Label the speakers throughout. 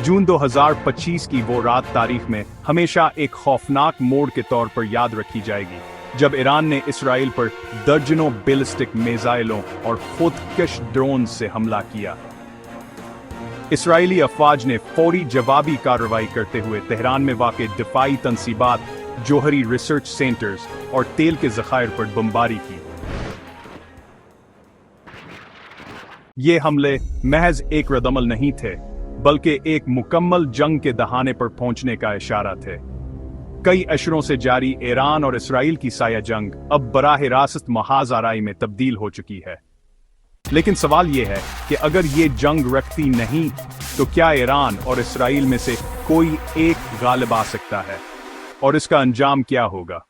Speaker 1: जून 2025 की वो रात तारीख में हमेशा एक खौफनाक मोड़ के तौर पर याद रखी जाएगी, जब ईरान ने इसराइल पर दर्जनों बैलिस्टिक मिसाइलों और खुदकश ड्रोन से हमला किया। इसराइली अफवाज ने फौरी जवाबी कार्रवाई करते हुए तेहरान में वाक़ दिफाई तंसीबात, जोहरी रिसर्च सेंटर्स और तेल के ज़खायर पर बमबारी की। ये हमले महज एक रद्दअमल नहीं थे, बल्कि एक मुकम्मल जंग के दहाने पर पहुंचने का इशारा थे। कई अशरों से जारी ईरान और इसराइल की साया जंग अब बराह रास्त महाज आराई में तब्दील हो चुकी है। लेकिन सवाल यह है कि अगर ये जंग रखती नहीं, तो क्या ईरान और इसराइल में से कोई एक गालिब आ सकता है, और इसका अंजाम क्या होगा?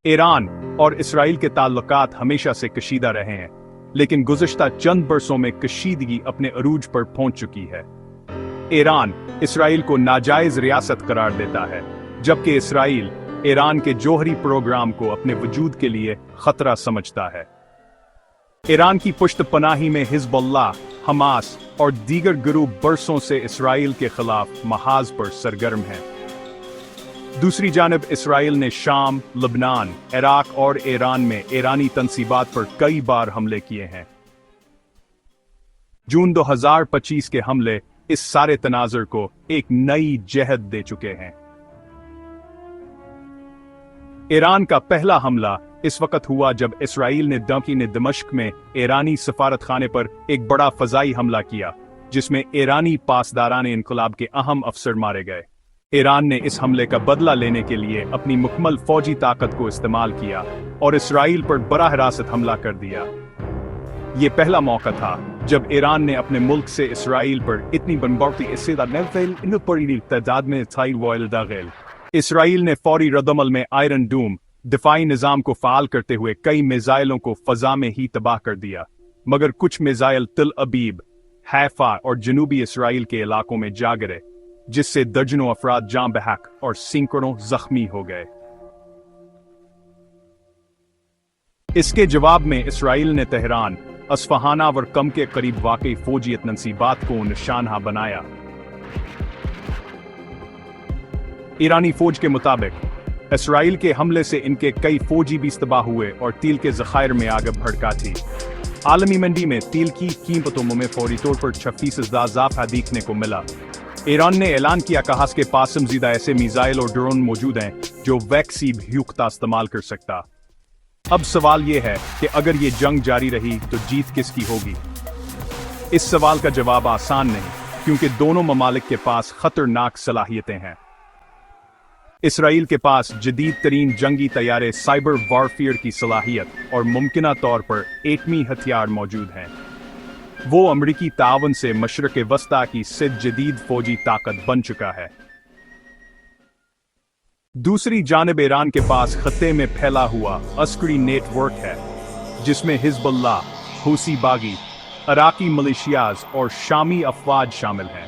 Speaker 1: ईरान और इसराइल के ताल्लुकात हमेशा से कशीदा रहे हैं, लेकिन गुज़श्ता चंद बरसों में कशीदगी अपने अरूज पर पहुंच चुकी है। ईरान इसराइल को नाजायज रियासत करार देता है, जबकि इसराइल ईरान के जौहरी प्रोग्राम को अपने वजूद के लिए खतरा समझता है। ईरान की पुश्तपनाही में हिज़्बुल्लाह, हमास और दीगर गिरोह बरसों से इसराइल के खिलाफ महाज पर सरगर्म हैं। दूसरी जानिब इसराइल ने शाम, लबनान, इराक और ईरान में ईरानी तंसीबात पर कई बार हमले किए हैं। जून 2025 के हमले इस सारे तनाज़ुर को एक नई जहद दे चुके हैं। ईरान का पहला हमला इस वक्त हुआ जब इसराइल ने दमिश्क में ईरानी सफारत खाने पर एक बड़ा फजाई हमला किया, जिसमें ईरानी पासदारान इनकलाब के अहम अफसर मारे गए। ईरान ने इस हमले का बदला लेने के लिए अपनी मुकम्मल फौजी ताकत को इस्तेमाल किया और इसराइल पर बराह रास्त हमला कर दिया। ये पहला मौका था जब ईरान ने अपने मुल्क से इसराइल पर इतनी तादाद में इसराइल ने फौरी रद्दअमल में आयरन डूम दिफाई निज़ाम को फ़ाल करते हुए कई मिसाइलों को फ़ज़ा में ही तबाह कर दिया, मगर कुछ मिसाइल तिल अबीब, हैफा और जनूबी इसराइल के इलाकों में जा गिरे, जिससे दर्जनों अफराद जान बहक और सैकड़ों जख्मी हो गए। इसके जवाब में इसराइल ने तेहरान, अस्फहाना और कम के करीब वाक़ई फौजी तनसीबात को निशाना बनाया। ईरानी फौज के मुताबिक इसराइल के हमले से इनके कई फौजी भी तबाह हुए और तेल के ज़खायर में आग भड़का थी। आलमी मंडी में तेल की कीमतों में फौरी तौर पर 36% इजाफा देखने को मिला। ईरान ने ऐलान किया कि उसके पास मज़ीदा ऐसे मिसाइल और ड्रोन मौजूद हैं जो वैक्सी भ्यूख्ता इस्तेमाल कर सकता। अब सवाल ये है कि अगर ये जंग जारी रही तो जीत किसकी होगी? इस सवाल का जवाब आसान नहीं, क्योंकि दोनों ममालिक के पास खतरनाक सलाहियतें हैं। इसराइल के पास जदीद तरीन जंगी तैयारे, साइबर वारफेयर की सलाहियत और मुमकिना तौर पर एटमी हथियार मौजूद हैं। वो अमरीकी तावन से मशरक़ वस्ता की सिद्ध जदीद फौजी ताकत बन चुका है। दूसरी जानिब ईरान के पास खत्ते में फैला हुआ अस्करी नेटवर्क है, जिसमें हिज़्बुल्लाह, हूसी बागी, इराकी मिलिशियाज और शामी अफवाज शामिल हैं।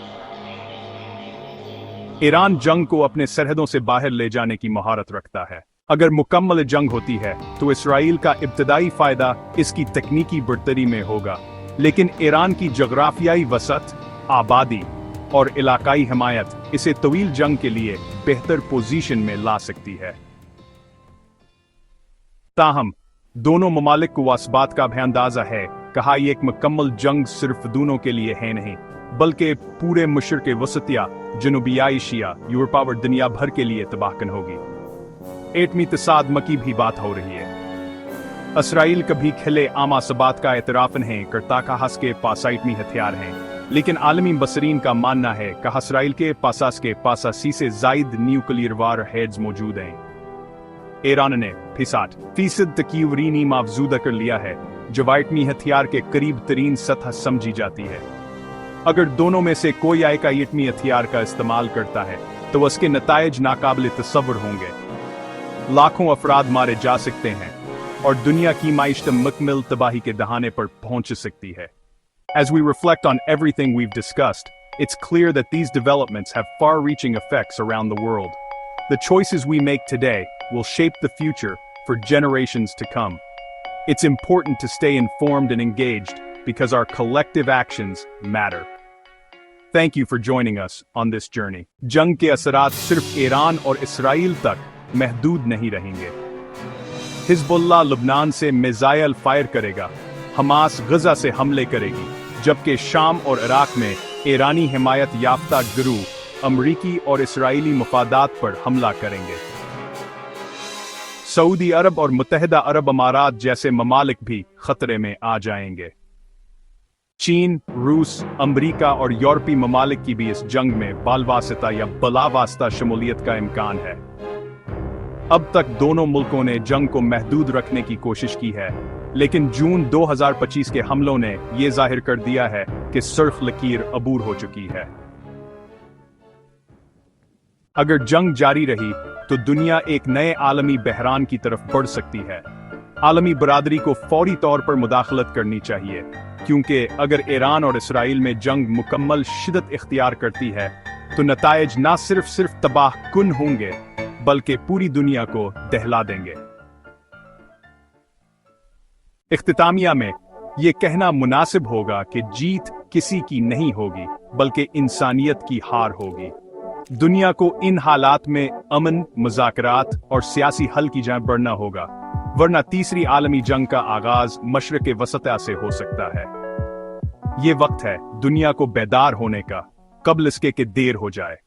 Speaker 1: ईरान जंग को अपने सरहदों से बाहर ले जाने की महारत रखता है। अगर मुकम्मल जंग होती है तो इसराइल का इब्तदाई फायदा इसकी तकनीकी बढ़तरी में होगा, लेकिन ईरान की जोग्राफियाई वसत, आबादी और इलाकाई हिमायत इसे तवील जंग के लिए बेहतर पोजीशन में ला सकती है। ताहम दोनों ममालिक को इस बात का भी अंदाजा है कहा यह एक मुकम्मल जंग सिर्फ दोनों के लिए है नहीं, बल्कि पूरे मशरिक़ वसतिया, जनूबी एशिया, यूरोप और दुनिया भर के लिए तबाहकुन होगी। एटमी तसादम की भी बात हो रही है। इसराइल कभी खिले आमा सबात का एतराफ़ नहीं करता कि उसके पास एटमी हथियार हैं, लेकिन आलमी बसरीन का मानना है कि इसराइल के पास 80 से ज़ायद न्यूक्लियर वार हेड्स मौजूद हैं। ईरान ने 60% तकीवरीनी मफजूदा कर लिया है, जो एटमी हथियार के करीब तरीन सतह समझी जाती है। अगर दोनों में से कोई एक एटमी हथियार का इस्तेमाल करता है तो उसके नतायज नाकाबिल तसव्वुर होंगे। लाखों अफराद मारे जा सकते हैं और दुनिया की माइशत मुकम्मल तबाही के दहाने पर पहुंच सकती है। As we reflect on everything we've discussed, it's clear that these developments have far-reaching effects around the world. The choices we make today will shape the future for generations to come. It's important to stay informed and engaged because our collective actions matter. Thank you for joining us on this journey. जंग के असरात सिर्फ Iran और Israel तक महदूद नहीं रहेंगे। Hezbollah लुबनान से मिसाइल फायर करेगा, हमास गजा से हमले करेगी, जबकि शाम और इराक में ईरानी हिमायत याफ्ता गिरोह अमरीकी और इसराइली मफादात पर हमला करेंगे। सऊदी अरब और मुत्तहिदा अरब अमारात जैसे ममालिक भी खतरे में आ जाएंगे। चीन, रूस, अमरीका और यूरोपीय ममालिक की भी इस जंग में बालवासिता या बलावास्ता शमूलियत का इम्कान है। अब तक दोनों मुल्कों ने जंग को महदूद रखने की कोशिश की है, लेकिन जून 2025 के हमलों ने यह जाहिर कर दिया है कि सुर्ख लकीर अबूर हो चुकी है। अगर जंग जारी रही तो दुनिया एक नए आलमी बहरान की तरफ बढ़ सकती है। आलमी बरादरी को फौरी तौर पर मुदाखलत करनी चाहिए, क्योंकि अगर ईरान और इसराइल में जंग मुकम्मल शिद्दत इख्तियार करती है तो नतायज ना सिर्फ तबाह कुन होंगे बल्कि पूरी दुनिया को दहला देंगे। इख्तितामिया में यह कहना मुनासिब होगा कि जीत किसी की नहीं होगी बल्कि इंसानियत की हार होगी। दुनिया को इन हालात में अमन, मुज़ाकरात और सियासी हल की जान बढ़ना होगा, वरना तीसरी आलमी जंग का आगाज मशरिक़ वसता से हो सकता है। ये वक्त है दुनिया को बेदार होने का, कब्ल इसके कि देर हो जाए।